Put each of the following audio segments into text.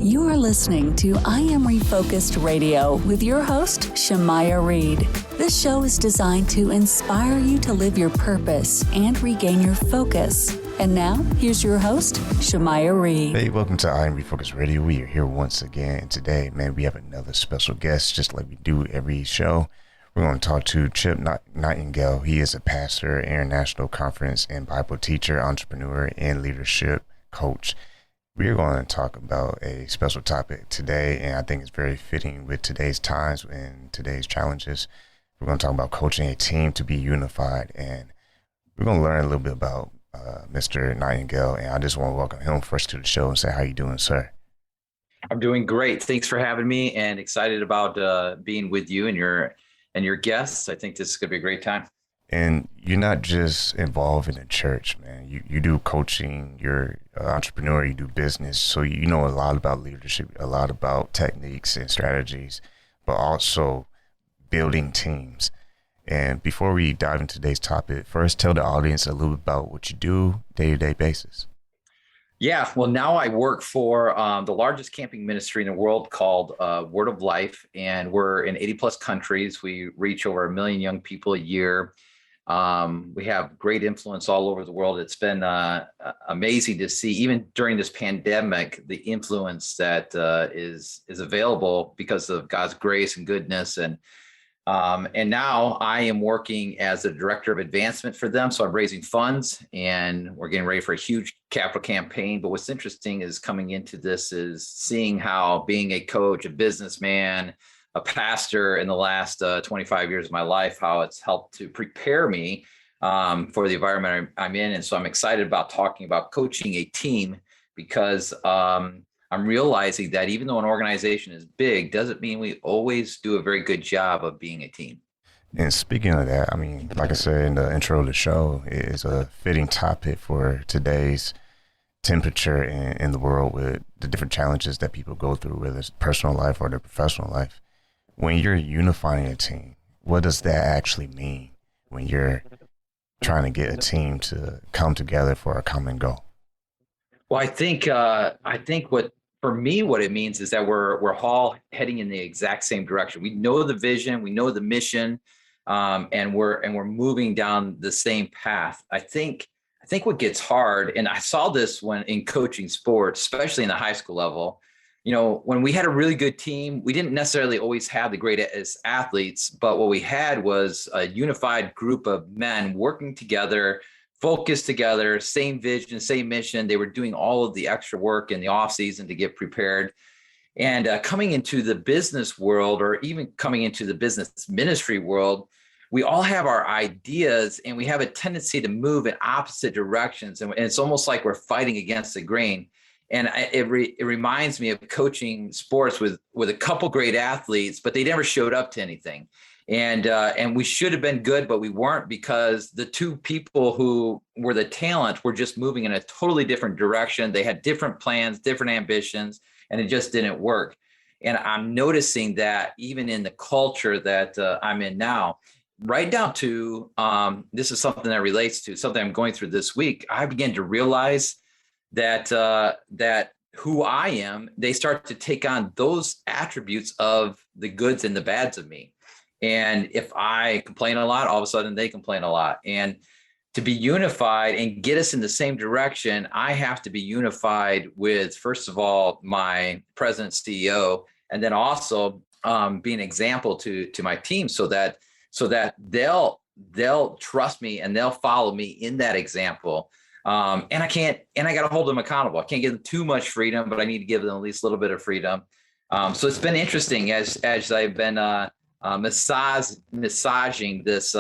You are listening to I Am Refocused Radio with your host, Shamaya Reed. This show is designed to inspire you to live your purpose and regain your focus. And now, here's your host, Shamaya Reed. Hey, welcome to I Am Refocused Radio. We are here once again. And today, man, we have another special guest, just like we do every show. We're going to talk to Chip Nightingale. He is a pastor, international conference and Bible teacher, entrepreneur, and leadership coach. We're going to talk about a special topic today, and I think it's very fitting with today's times and today's challenges. We're going to talk about coaching a team to be unified, and we're going to learn a little bit about Mr. Nightingale, and I just want to welcome him first to the show and say, how you doing, sir? I'm doing great. Thanks for having me, and excited about being with you and your guests. I think this is going to be a great time. And you're not just involved in the church, man. You do coaching, you're an entrepreneur, you do business. So you know a lot about leadership, a lot about techniques and strategies, but also building teams. And before we dive into today's topic, first tell the audience a little bit about what you do day-to-day basis. Yeah, well, now I work for the largest camping ministry in the world called Word of Life, and we're in 80 plus countries. We reach over 1 million young people a year. We have great influence all over the world. It's been amazing to see, even during this pandemic, the influence that is available because of God's grace and goodness. And now I am working as a director of advancement for them. So I'm raising funds, and we're getting ready for a huge capital campaign. But what's interesting is coming into this is seeing how being a coach, a businessman, a pastor in the last 25 years of my life, how it's helped to prepare me for the environment I'm in. And so I'm excited about talking about coaching a team, because I'm realizing that even though an organization is big, doesn't mean we always do a very good job of being a team. And speaking of that, I mean, like I said in the intro of the show, it is a fitting topic for today's temperature in the world with the different challenges that people go through, whether it's personal life or their professional life. When you're unifying a team, what does that actually mean when you're trying to get a team to come together for a common goal? Well, I think what it means is that we're all heading in the exact same direction. We know the vision, we know the mission, and we're moving down the same path. I think what gets hard, and I saw this when in coaching sports, especially in the high school level. You know, when we had a really good team, we didn't necessarily always have the greatest athletes, but what we had was a unified group of men working together, focused together, same vision, same mission. They were doing all of the extra work in the off season to get prepared. And coming into the business world, or even coming into the business ministry world, we all have our ideas, and we have a tendency to move in opposite directions. And it's almost like we're fighting against the grain. And it reminds me of coaching sports with a couple great athletes, but they never showed up to anything. And we should have been good, but we weren't, because the two people who were the talent were just moving in a totally different direction. They had different plans, different ambitions, and it just didn't work. And I'm noticing that even in the culture that I'm in now, right down to this is something that relates to something I'm going through this week. I began to realize that who I am, they start to take on those attributes of the goods and the bads of me. And if I complain a lot, all of a sudden they complain a lot. And to be unified and get us in the same direction, I have to be unified with, first of all, my president, CEO, and then also be an example to my team, so that they'll trust me and they'll follow me in that example. And I got to hold them accountable. I can't give them too much freedom, but I need to give them at least a little bit of freedom. So it's been interesting as I've been massaging this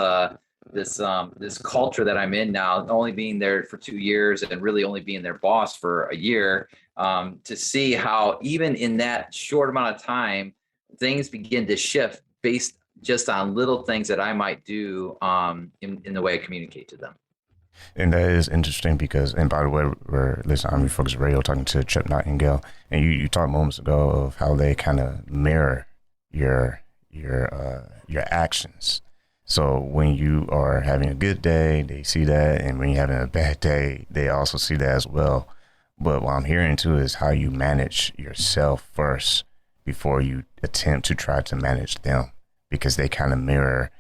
culture that I'm in now, only being there for 2 years and really only being their boss for a year, to see how even in that short amount of time, things begin to shift based just on little things that I might do in the way I communicate to them. And that is interesting because, and by the way, we're listening on Refocused Radio talking to Chip Nightingale, and you talked moments ago of how they kind of mirror your actions. So when you are having a good day, they see that, and when you're having a bad day, they also see that as well. But what I'm hearing too is how you manage yourself first before you attempt to try to manage them, because they kind of mirror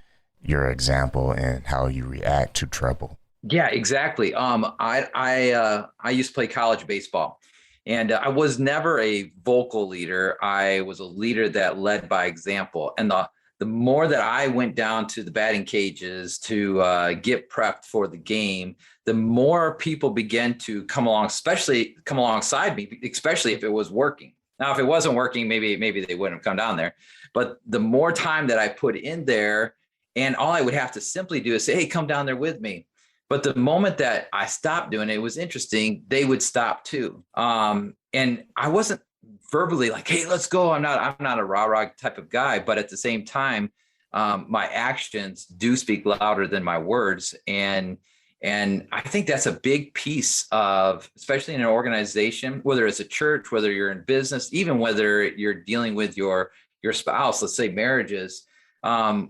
your example and how you react to trouble. Yeah, exactly. I used to play college baseball, and I was never a vocal leader. I was a leader that led by example. And the more that I went down to the batting cages to get prepped for the game, the more people began to come along, especially come alongside me, especially if it was working. Now, if it wasn't working, maybe they wouldn't have come down there. But the more time that I put in there, and all I would have to simply do is say, "Hey, come down there with me." But the moment that I stopped doing it, it was interesting. They would stop too. And I wasn't verbally like, "Hey, let's go." I'm not a rah-rah type of guy, but at the same time, my actions do speak louder than my words. And I think that's a big piece of, especially in an organization, whether it's a church, whether you're in business, even whether you're dealing with your spouse, let's say marriages.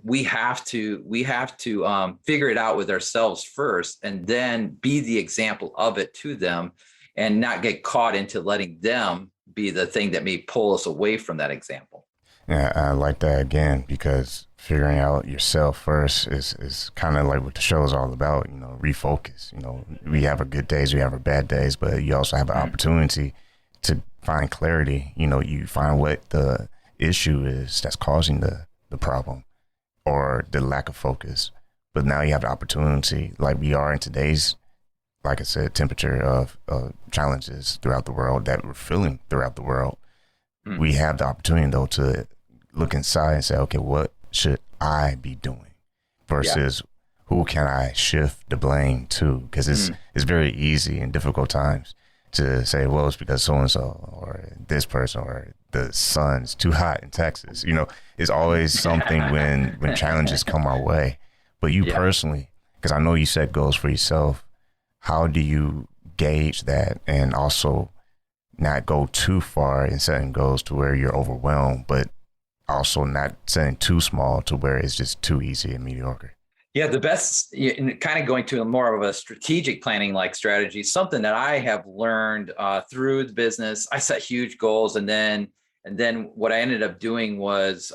We have to figure it out with ourselves first, and then be the example of it to them, and not get caught into letting them be the thing that may pull us away from that example. Yeah, I like that again, because figuring out yourself first is kind of like what the show is all about, refocus. We have our good days, we have our bad days, but you also have an opportunity to find clarity. You find what the issue is that's causing the problem or the lack of focus. But now you have the opportunity, like we are in today's, like I said, temperature of challenges throughout the world that we're feeling throughout the world. We have the opportunity, though, to look inside and say, okay, what should I be doing versus who can I shift the blame to? Because it's very easy in difficult times to say, well, it's because so-and-so or this person or the sun's too hot in Texas. It's always something when challenges come our way. But you personally, because I know you set goals for yourself, how do you gauge that and also not go too far in setting goals to where you're overwhelmed, but also not setting too small to where it's just too easy and mediocre? Yeah, the best, kind of going to more of a strategic planning like strategy, something that I have learned through the business. I set huge goals, and then what I ended up doing was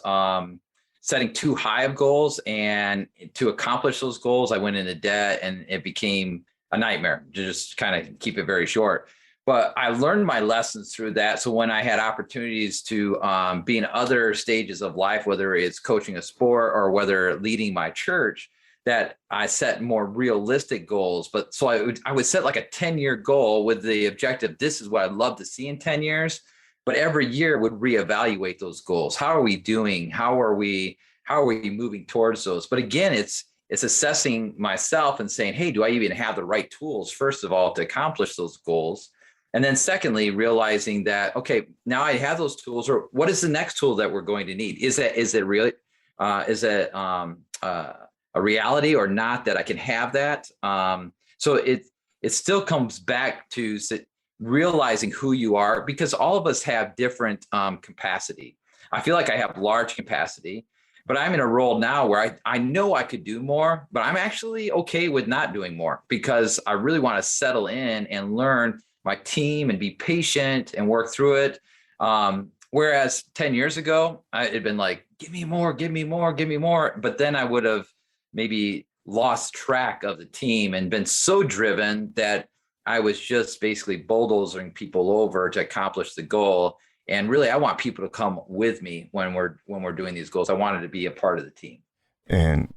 setting too high of goals, and to accomplish those goals, I went into debt, and it became a nightmare, to just kind of keep it very short. But I learned my lessons through that. So when I had opportunities to be in other stages of life, whether it's coaching a sport or whether leading my church, that I set more realistic goals. But so I would set like a 10-year goal with the objective, this is what I'd love to see in 10 years. But every year would reevaluate those goals. How are we doing? How are we moving towards those? But again, it's assessing myself and saying, hey, do I even have the right tools, first of all, to accomplish those goals? And then secondly, realizing that, okay, now I have those tools, or what is the next tool that we're going to need? Is it really, is it a reality or not that I can have that? So it still comes back to realizing who you are, because all of us have different capacity. I feel like I have large capacity, but I'm in a role now where I know I could do more, but I'm actually okay with not doing more, because I really want to settle in and learn my team and be patient and work through it. Whereas 10 years ago, it'd been like, give me more, give me more, give me more. But then I would have maybe lost track of the team and been so driven that I was just basically bulldozing people over to accomplish the goal. And really, I want people to come with me when we're doing these goals. I wanted to be a part of the team. And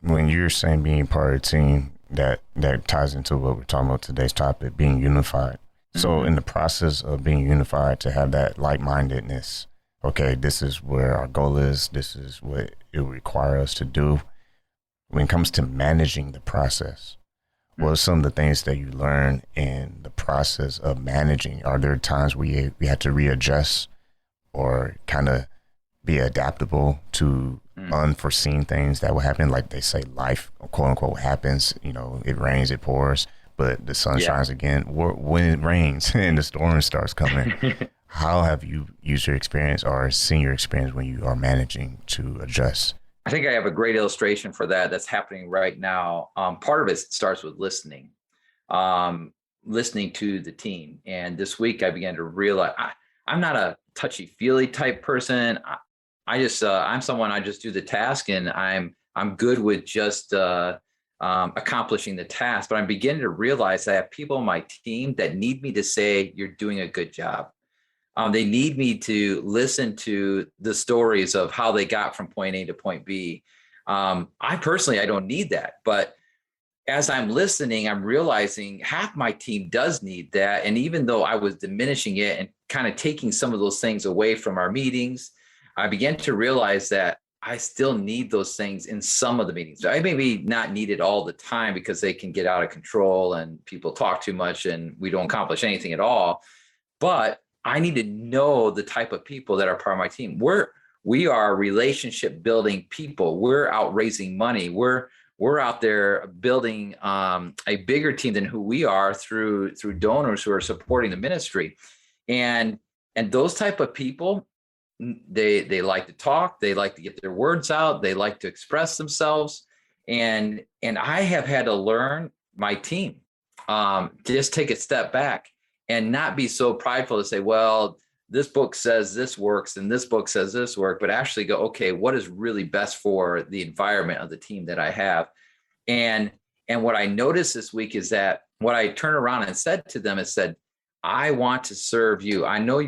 when you're saying being part of the team, that ties into what we're talking about today's topic, being unified. So in the process of being unified, to have that like-mindedness, okay, this is where our goal is, this is what it will require us to do. When it comes to managing the process, what are some of the things that you learn in the process of managing? Are there times where we had to readjust or kind of be adaptable to unforeseen things that will happen? Like they say, life, quote unquote, happens. It rains, it pours, but the sun shines again. When it rains and the storm starts coming, how have you used your experience or seen your experience when you are managing to adjust? I think I have a great illustration for that that's happening right now. Part of it starts with listening. listening to the team. And this week I began to realize I'm not a touchy-feely type person. I'm someone, I just do the task, and I'm good with just accomplishing the task. But I'm beginning to realize I have people on my team that need me to say, you're doing a good job. They need me to listen to the stories of how they got from point A to point B. I personally don't need that, but as I'm listening, I'm realizing half my team does need that. And even though I was diminishing it and kind of taking some of those things away from our meetings, I began to realize that I still need those things in some of the meetings. I maybe not need it all the time because they can get out of control and people talk too much and we don't accomplish anything at all. But I need to know the type of people that are part of my team. We are relationship building people. We're out raising money. We're out there building a bigger team than who we are through donors who are supporting the ministry. And those type of people, they like to talk, they like to get their words out, they like to express themselves. And I have had to learn my team, just take a step back and not be so prideful to say, well, this book says this works and this book says this works, but actually go, okay, what is really best for the environment of the team that I have? And what I noticed this week is that what I turned around and said to them is said, I want to serve you. I know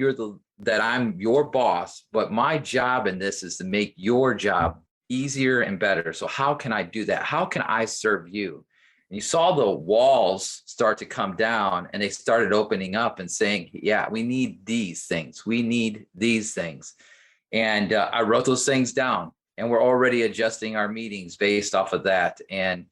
that I'm your boss, but my job in this is to make your job easier and better. So how can I do that? How can I serve you? And you saw the walls start to come down and they started opening up and saying, yeah, we need these things. We need these things. And I wrote those things down, and we're already adjusting our meetings based off of that. And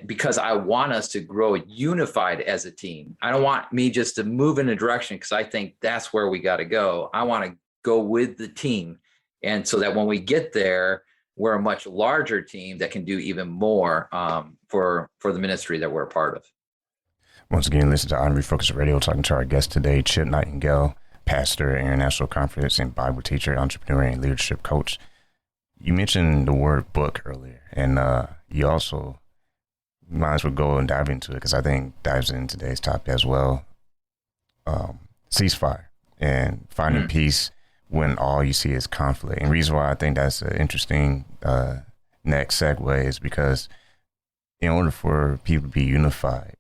because I want us to grow unified as a team. I don't want me just to move in a direction because I think that's where we got to go. I want to go with the team. And so that when we get there, we're a much larger team that can do even more for the ministry that we're a part of. Once again, listen to Audrey Focus Radio, talking to our guest today, Chip Nightingale, pastor, international conference, and Bible teacher, entrepreneur, and leadership coach. You mentioned the word book earlier, and you also might as well go and dive into it because I think dives into today's topic as well. Ceasefire and finding peace when all you see is conflict. And the reason why I think that's an interesting next segue is because in order for people to be unified,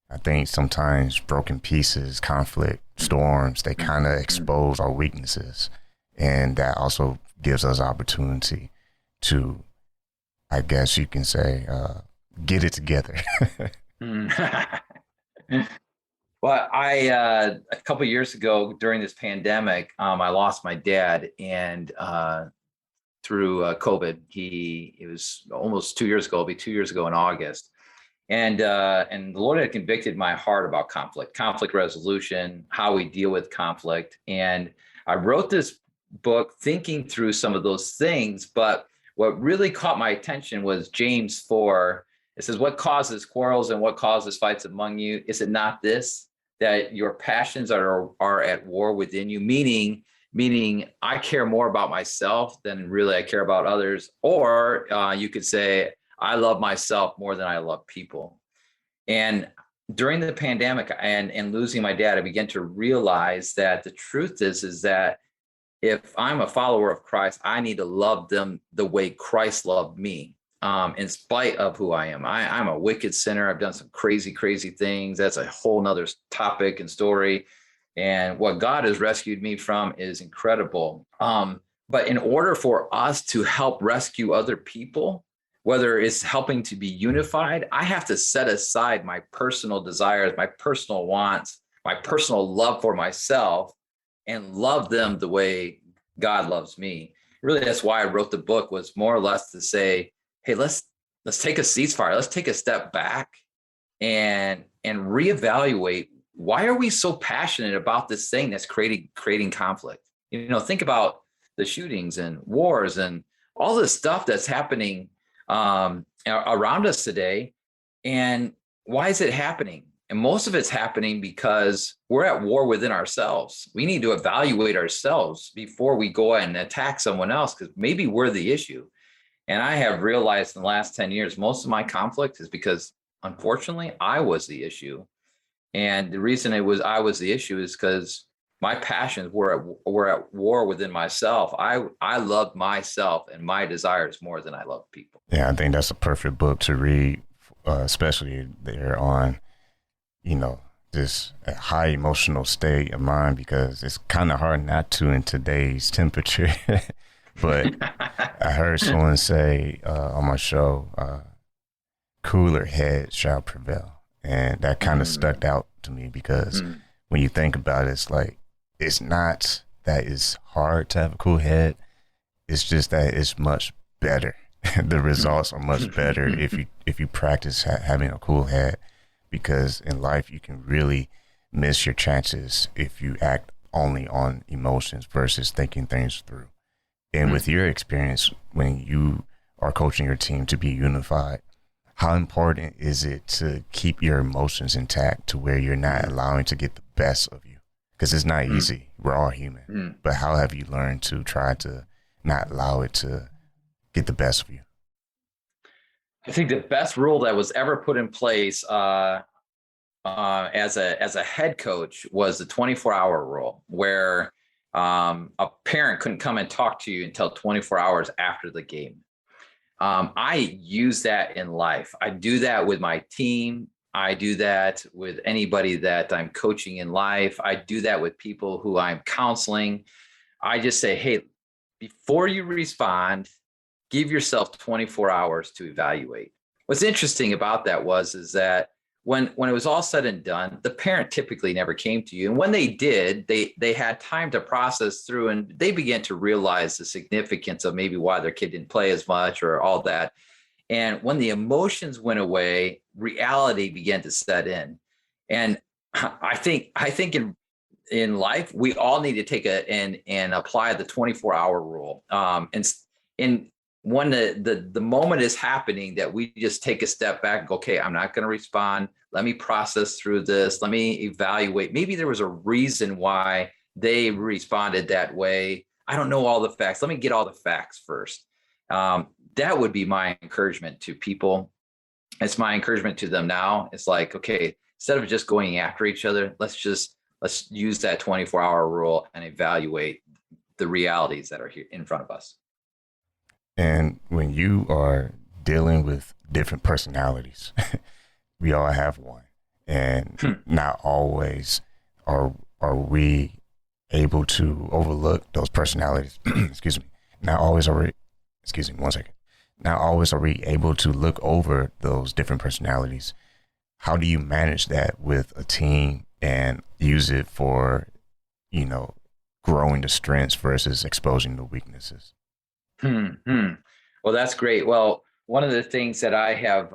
I think sometimes broken pieces, conflict, storms, they kind of expose our weaknesses. And that also gives us opportunity to, I guess you can say, get it together. Well, a couple of years ago during this pandemic, I lost my dad, and through COVID, it was almost 2 years ago. It'll be 2 years ago in August, and the Lord had convicted my heart about conflict resolution, how we deal with conflict, and I wrote this book thinking through some of those things. But what really caught my attention was James 4. It says, "What causes quarrels and what causes fights among you? Is it not this, that your passions are at war within you?" Meaning I care more about myself than really I care about others. Or you could say, I love myself more than I love people. And during the pandemic and losing my dad, I began to realize that the truth is that if I'm a follower of Christ, I need to love them the way Christ loved me. In spite of who I am. I'm a wicked sinner. I've done some crazy, crazy things. That's a whole nother topic and story. And what God has rescued me from is incredible. But in order for us to help rescue other people, whether it's helping to be unified, I have to set aside my personal desires, my personal wants, my personal love for myself, and love them the way God loves me. Really, that's why I wrote the book, was more or less to say, hey, let's take a ceasefire. Let's take a step back and reevaluate, why are we so passionate about this thing that's creating conflict? Think about the shootings and wars and all this stuff that's happening around us today. And why is it happening? And most of it's happening because we're at war within ourselves. We need to evaluate ourselves before we go and attack someone else, because maybe we're the issue. And I have realized in the last 10 years, most of my conflict is because, unfortunately, I was the issue. And the reason I was the issue is because my passions were at war within myself. I loved myself and my desires more than I loved people. Yeah, I think that's a perfect book to read, especially there on, this high emotional state of mind, because it's kind of hard not to in today's temperature. But I heard someone say on my show, cooler heads shall prevail. And that kind of stuck out to me because when you think about it, it's like, it's not that it's hard to have a cool head. It's just that it's much better. The results are much better if you practice having a cool head, because in life you can really miss your chances if you act only on emotions versus thinking things through. And with your experience, when you are coaching your team to be unified, how important is it to keep your emotions intact to where you're not allowing to get the best of you? Because it's not easy. We're all human. But how have you learned to try to not allow it to get the best of you? I think the best rule that was ever put in place as a head coach was the 24-hour rule, where a parent couldn't come and talk to you until 24 hours after the game. I use that in life. I do that with my team. I do that with anybody that I'm coaching in life. I do that with people who I'm counseling. I just say, hey, before you respond, give yourself 24 hours to evaluate. What's interesting about that is that when it was all said and done, the parent typically never came to you. And when they did, they had time to process through, and they began to realize the significance of maybe why their kid didn't play as much or all that. And when the emotions went away, reality began to set in. And I think in life, we all need to take and apply the 24-hour rule. And when the moment is happening, that we just take a step back and go, okay, I'm not going to respond. Let me process through this. Let me evaluate. Maybe there was a reason why they responded that way. I don't know all the facts. Let me get all the facts first. That would be my encouragement to people. It's my encouragement to them now. It's like, okay, instead of just going after each other, let's use that 24-hour rule and evaluate the realities that are here in front of us. And when you are dealing with different personalities, we all have one, and not always are we able to overlook those personalities. Excuse me. Not always are we able to look over those different personalities. How do you manage that with a team and use it for, growing the strengths versus exposing the weaknesses? Well, that's great. Well, one of the things that I have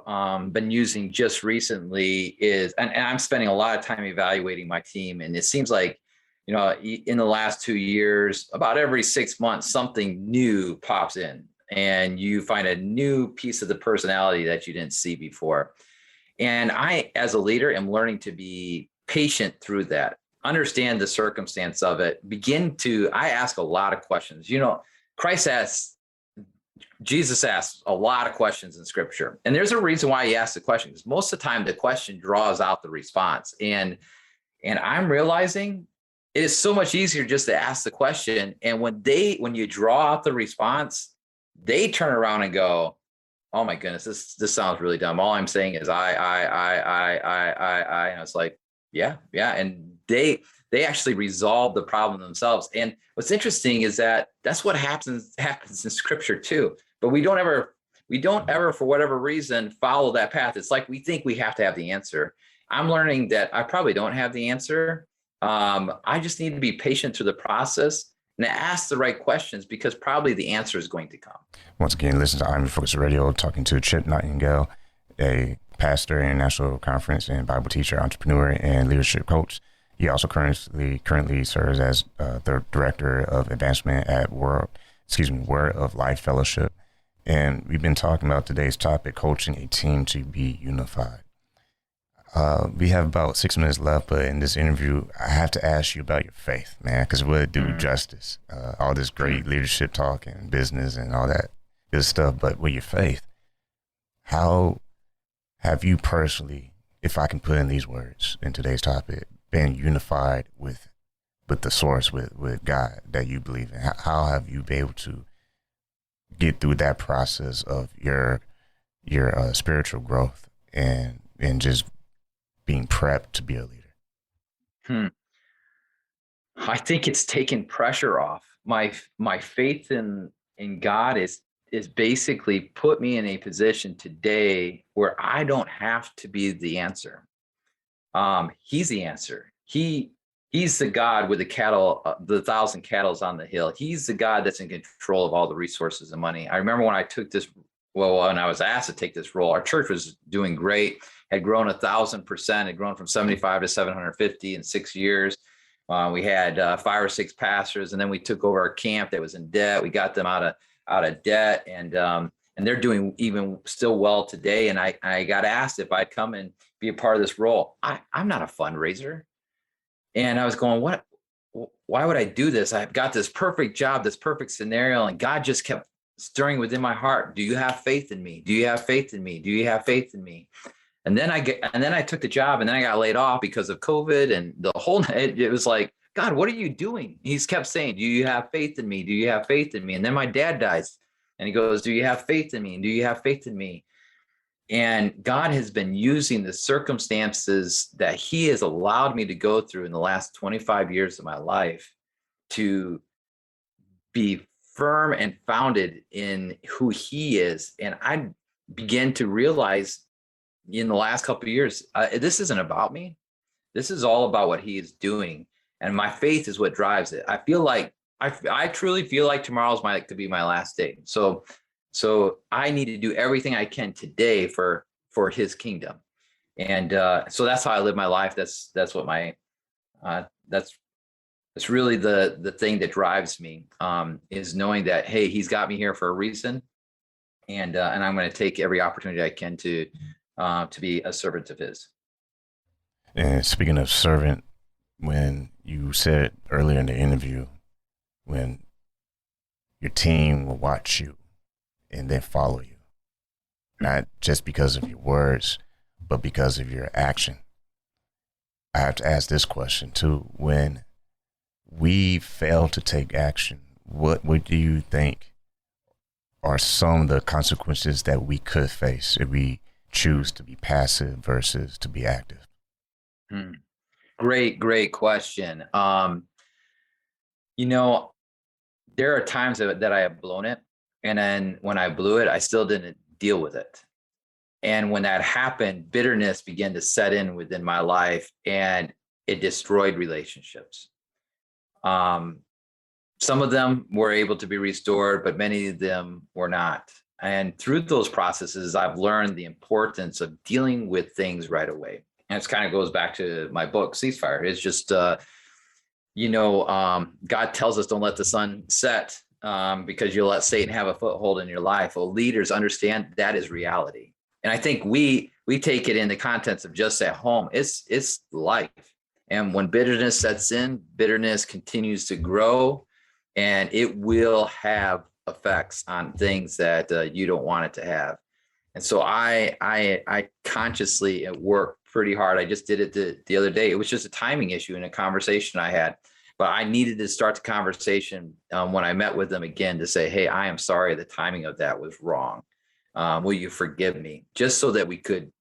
been using just recently is, and I'm spending a lot of time evaluating my team. And it seems like, in the last 2 years, about every 6 months, something new pops in and you find a new piece of the personality that you didn't see before. And I, as a leader, am learning to be patient through that, understand the circumstance of it, I ask a lot of questions. Jesus asked a lot of questions in scripture. And there's a reason why he asked the question, because most of the time the question draws out the response. And I'm realizing it is so much easier just to ask the question. And when you draw out the response, they turn around and go, oh my goodness, this sounds really dumb. All I'm saying is I. And it's like, yeah. And they actually resolve the problem themselves. And what's interesting is that that's what happens in scripture too. But we don't ever, for whatever reason, follow that path. It's like we think we have to have the answer. I'm learning that I probably don't have the answer. I just need to be patient through the process and ask the right questions, because probably the answer is going to come. Once again, listen to I'm Refocused Radio, talking to Chip Nightingale, a pastor, international conference and Bible teacher, entrepreneur, and leadership coach. He also currently serves as the director of advancement at Word of Life Fellowship. And we've been talking about today's topic, coaching a team to be unified. We have about 6 minutes left, but in this interview, I have to ask you about your faith, man, because it would do justice. All this great leadership talk and business and all that good stuff, but with your faith, how have you personally if I can put in these words in today's topic, being unified with the source, with God that you believe in, how have you been able to get through that process of your spiritual growth and just being prepped to be a leader? I think it's taken pressure off. My faith in God is basically put me in a position today where I don't have to be the answer. He's the answer. He's the God with the cattle, the 1,000 cattle on the hill. He's the God that's in control of all the resources and money. I remember when I took this, when I was asked to take this role, our church was doing great, had grown 1,000%, had grown from 75 to 750 in 6 years. We had 5 or 6 pastors, and then we took over our camp that was in debt. We got them out of debt, and they're doing even still well today. And I got asked if I'd come and be a part of this role. I'm not a fundraiser. And I was going, why would I do this? I've got this perfect job, this perfect scenario. And God just kept stirring within my heart. Do you have faith in me? Do you have faith in me? Do you have faith in me? And then I took the job, and then I got laid off because of COVID and the whole, it was like, God, what are you doing? He's kept saying, do you have faith in me? Do you have faith in me? And then my dad dies, and he goes, do you have faith in me? Do you have faith in me? And God has been using the circumstances that he has allowed me to go through in the last 25 years of my life to be firm and founded in who he is. And I began to realize in the last couple of years, this isn't about me. This is all about what he is doing. And my faith is what drives it. I feel like, I truly feel like tomorrow's could be my last day. So I need to do everything I can today for his kingdom. And so that's how I live my life. That's what that's really the thing that drives me, is knowing that, hey, he's got me here for a reason. And I'm going to take every opportunity I can to be a servant of his. And speaking of servant, when you said earlier in the interview, when your team will watch you and then follow you, not just because of your words, but because of your action. I have to ask this question too. When we fail to take action, what do you think are some of the consequences that we could face if we choose to be passive versus to be active? Great question. There are times that I have blown it. And then when I blew it, I still didn't deal with it. And when that happened, bitterness began to set in within my life, and it destroyed relationships. Some of them were able to be restored, but many of them were not. And through those processes, I've learned the importance of dealing with things right away. And it kind of goes back to my book, Ceasefire. It's just, God tells us don't let the sun set, because you'll let Satan have a foothold in your life. Well, leaders understand that is reality. And I think we take it in the context of just at home. It's life. And when bitterness sets in, bitterness continues to grow, and it will have effects on things that you don't want it to have. And so I consciously work pretty hard. I just did it the other day. It was just a timing issue in a conversation I had. But I needed to start the conversation when I met with them again to say, hey, I am sorry, the timing of that was wrong. Will you forgive me? Just so that we could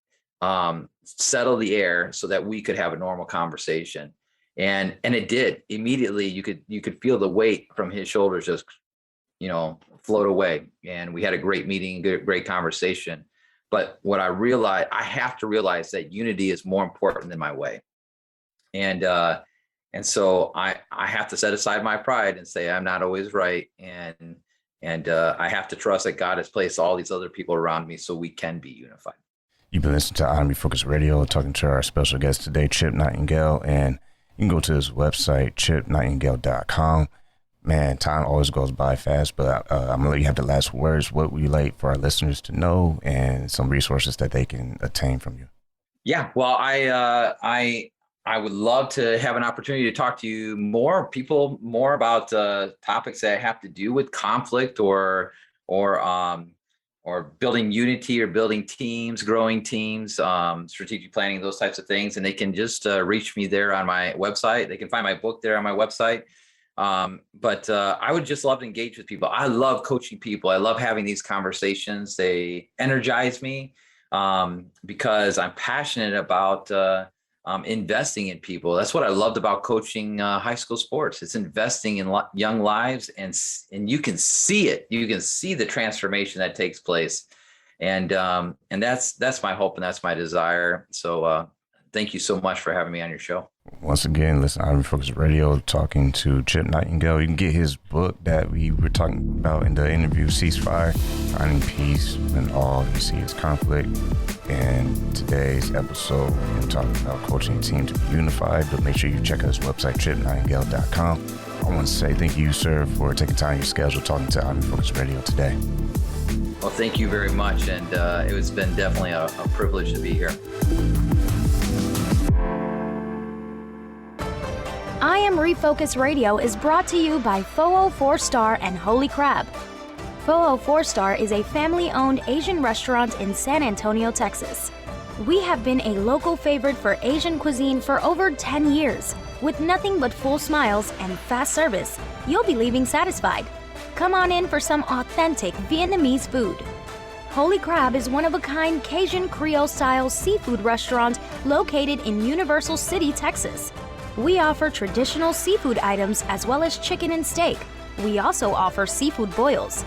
settle the air so that we could have a normal conversation. And it did. Immediately, you could feel the weight from his shoulders just, float away. And we had a great meeting, great conversation. But what I realized, I have to realize that unity is more important than my way. And so I have to set aside my pride and say I'm not always right, and I have to trust that God has placed all these other people around me so we can be unified. You've been listening to On Refocus Radio, talking to our special guest today, Chip Nightingale, and you can go to his website, chipnightingale.com. Man, time always goes by fast, but I'm gonna let you have the last words. What would you like for our listeners to know, and some resources that they can attain from you? Yeah, well, I would love to have an opportunity to talk to you more topics that have to do with conflict or building unity or building teams, growing teams, strategic planning, those types of things. And they can just reach me there on my website. They can find my book there on my website. But I would just love to engage with people. I love coaching people. I love having these conversations. They energize me because I'm passionate about investing in people. That's what I loved about coaching high school sports. It's investing in young lives, and you can see it. You can see the transformation that takes place, and that's my hope and that's my desire. So thank you so much for having me on your show. Once again, listen, I'm Focus Radio talking to Chip Nightingale. You can get his book that we were talking about in the interview, Ceasefire, Finding Peace When All You See Is Conflict. And today's episode, we're talking about coaching a team to be unified, but make sure you check out his website, chipnightingale.com. I want to say thank you, sir, for taking time in your schedule talking to I'm Focus Radio today. Well, thank you very much. And it's been definitely a privilege to be here. I Am Refocus Radio is brought to you by Foo 4 Star and Holy Crab. Foo 4 Star is a family-owned Asian restaurant in San Antonio, Texas. We have been a local favorite for Asian cuisine for over 10 years. With nothing but full smiles and fast service, you'll be leaving satisfied. Come on in for some authentic Vietnamese food. Holy Crab is one-of-a-kind Cajun Creole-style seafood restaurant located in Universal City, Texas. We offer traditional seafood items as well as chicken and steak. We also offer seafood boils.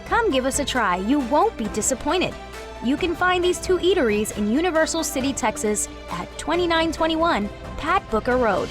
Come give us a try. You won't be disappointed. You can find these two eateries in Universal City, Texas at 2921 Pat Booker Road.